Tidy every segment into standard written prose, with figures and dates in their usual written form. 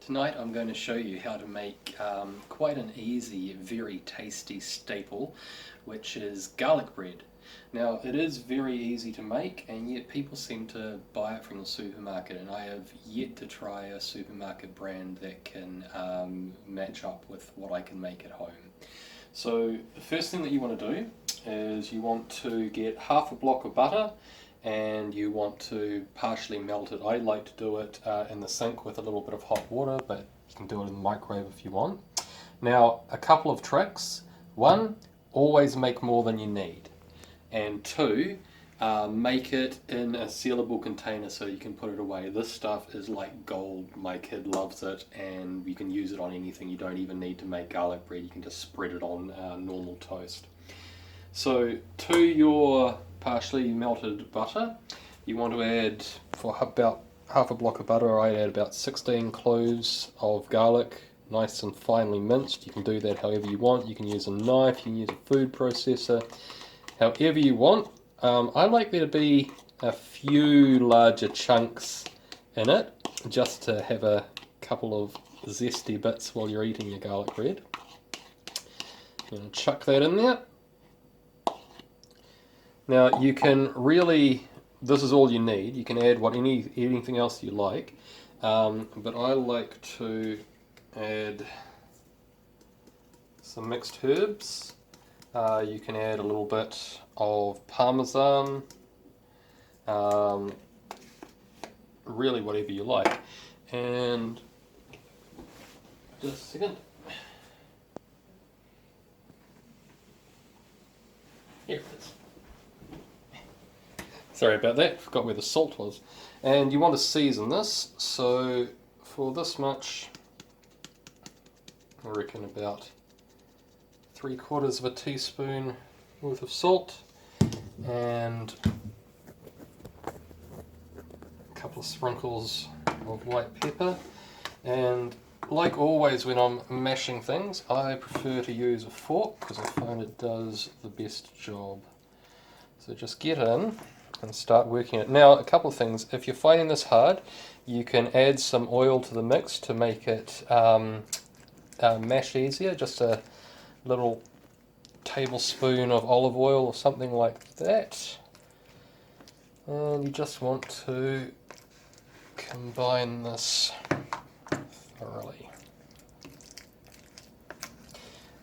Tonight I'm going to show you how to make quite an easy, very tasty staple, which is garlic bread. Now it is very easy to make, and yet people seem to buy it from the supermarket, and I have yet to try a supermarket brand that can match up with what I can make at home. So the first thing that you want to do is you want to get half a block of butter, and you want to partially melt it. I like to do it in the sink with a little bit of hot water, but you can do it in the microwave if you want. Now, a couple of tricks. One, always make more than you need. And two, make it in a sealable container so you can put it away. This stuff is like gold. My kid loves it, and you can use it on anything. You don't even need to make garlic bread. You can just spread it on normal toast. So to your partially melted butter, you want to add, for about half a block of butter, I add about 16 cloves of garlic, nice and finely minced. You can do that however you want. You can use a knife, you can use a food processor, however you want. I like there to be a few larger chunks in it, just to have a couple of zesty bits while you're eating your garlic bread. I'm going to chuck that in there. Now you can really, this is all you need. You can add anything else you like, but I like to add some mixed herbs. You can add a little bit of Parmesan, really whatever you like. And just a second. Here it is. Sorry about that, forgot where the salt was. And you want to season this, so for this much, I reckon about 3/4 of a teaspoon worth of salt, and a couple of sprinkles of white pepper. And like always when I'm mashing things, I prefer to use a fork because I find it does the best job. So just get in and start working it. Now, a couple of things. If you're finding this hard, you can add some oil to the mix to make it mash easier. Just a little tablespoon of olive oil or something like that. And you just want to combine this thoroughly.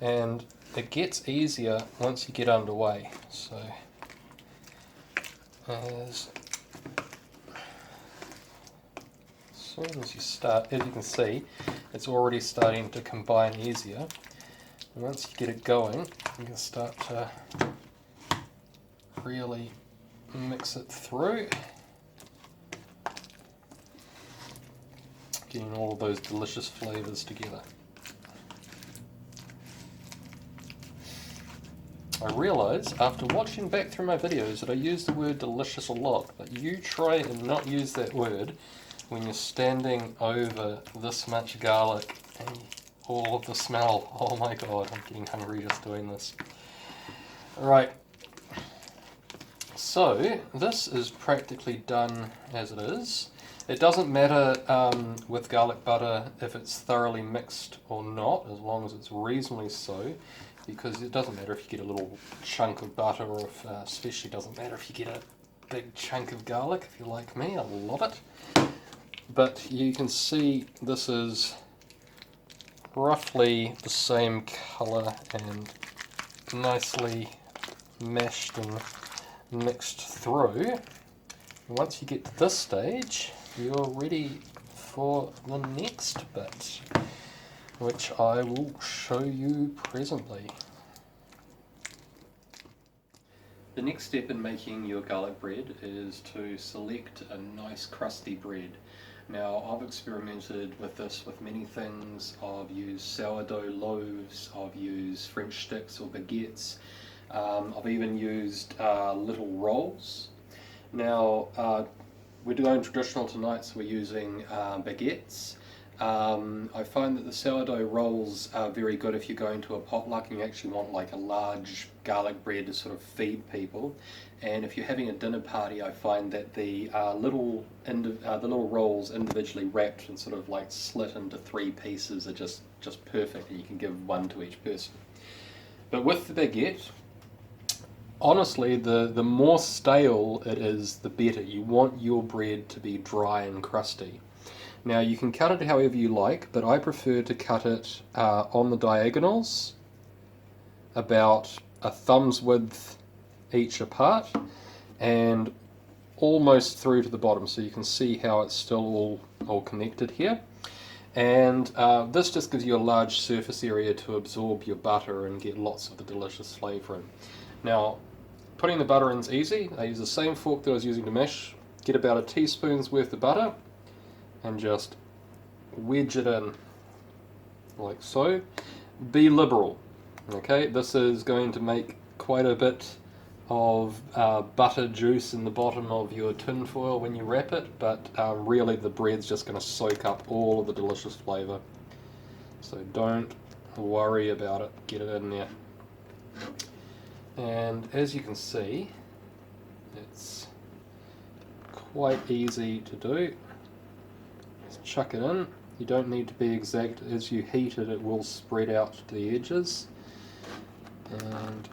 And it gets easier once you get underway. So as soon as you start, as you can see, it's already starting to combine easier. And once you get it going, you can start to really mix it through, getting all of those delicious flavours together. I realise after watching back through my videos that I use the word delicious a lot, but you try and not use that word when you're standing over this much garlic and all of the smell. Oh my god, I'm getting hungry just doing this. Right, so this is practically done as it is. It doesn't matter with garlic butter if it's thoroughly mixed or not, as long as it's reasonably so, because it doesn't matter if you get a little chunk of butter, or if, especially doesn't matter if you get a big chunk of garlic. If you're like me, I love it. But you can see this is roughly the same colour and nicely mashed and mixed through. And once you get to this stage, you're ready for the next bit, which I will show you presently. The next step in making your garlic bread is to select a nice crusty bread. Now, I've experimented with this with many things. I've used sourdough loaves, I've used French sticks or baguettes, I've even used little rolls. Now, we're going traditional tonight, so we're using baguettes. I find that the sourdough rolls are very good if you're going to a potluck and you actually want like a large garlic bread to sort of feed people. And if you're having a dinner party, I find that the little rolls individually wrapped and sort of like slit into 3 pieces are just perfect, and you can give one to each person. But with the baguette, honestly, the more stale it is, the better. You want your bread to be dry and crusty. Now you can cut it however you like, but I prefer to cut it on the diagonals, about a thumb's width each apart, and almost through to the bottom, so you can see how it's still all connected here. And this just gives you a large surface area to absorb your butter and get lots of the delicious flavour in. Now, putting the butter in is easy. I use the same fork that I was using to mash. Get about a teaspoon's worth of butter and just wedge it in like so. Be liberal, okay? This is going to make quite a bit of butter juice in the bottom of your tin foil when you wrap it, but really the bread's just going to soak up all of the delicious flavour. So don't worry about it, get it in there. And as you can see, it's quite easy to do. Just chuck it in. You don't need to be exact. As you heat it, it will spread out to the edges. And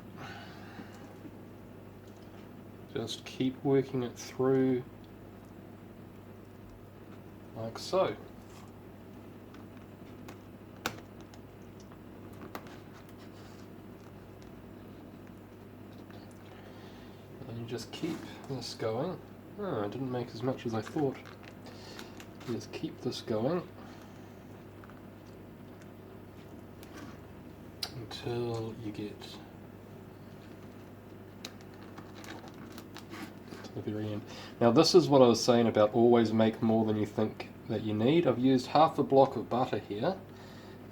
just keep working it through like so. And you just keep this going. Oh, I didn't make as much as I thought. Just keep this going until you get to the very end. Now this is what I was saying about always make more than you think that you need. I've used half a block of butter here,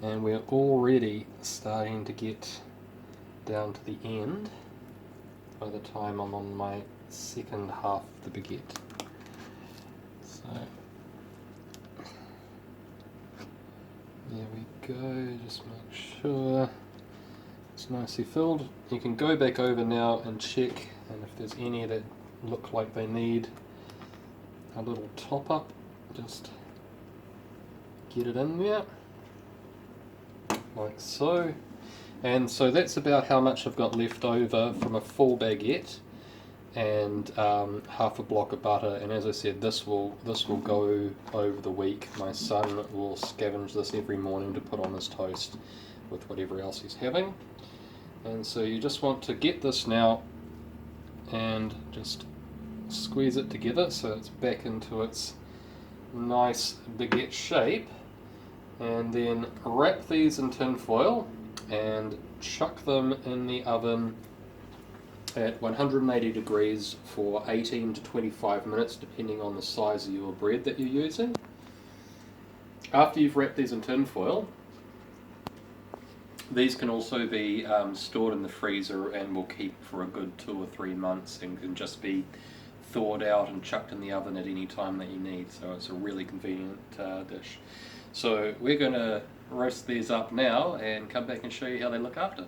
and we're already starting to get down to the end by the time I'm on my second half of the baguette. So there we go, just make sure it's nicely filled. You can go back over now and check, and if there's any that look like they need a little top up, just get it in there, like so. And so that's about how much I've got left over from a full baguette, and half a block of butter. And as I said, this will go over the week. My son will scavenge this every morning to put on his toast with whatever else he's having. And so you just want to get this now and just squeeze it together so it's back into its nice baguette shape, and then wrap these in tin foil and chuck them in the oven at 180 degrees for 18 to 25 minutes, depending on the size of your bread that you're using. After you've wrapped these in tin foil, these can also be stored in the freezer and will keep for a good 2 or 3 months, and can just be thawed out and chucked in the oven at any time that you need. So it's a really convenient dish. So we're going to roast these up now and come back and show you how they look after.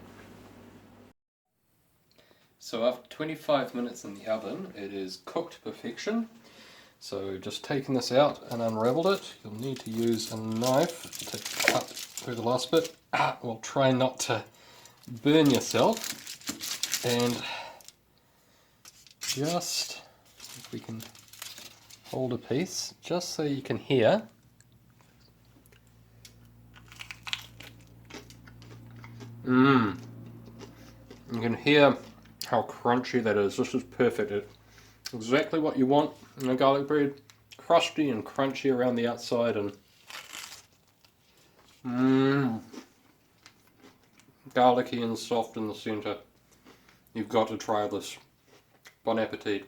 So after 25 minutes in the oven, it is cooked to perfection. So just taking this out and unraveled it, you'll need to use a knife to cut through the last bit. Well, try not to burn yourself, and just, if we can hold a piece, just so you can hear. You can hear how crunchy that is. This is perfect. It's exactly what you want in a garlic bread. Crusty and crunchy around the outside, and garlicky and soft in the centre. You've got to try this. Bon appetit.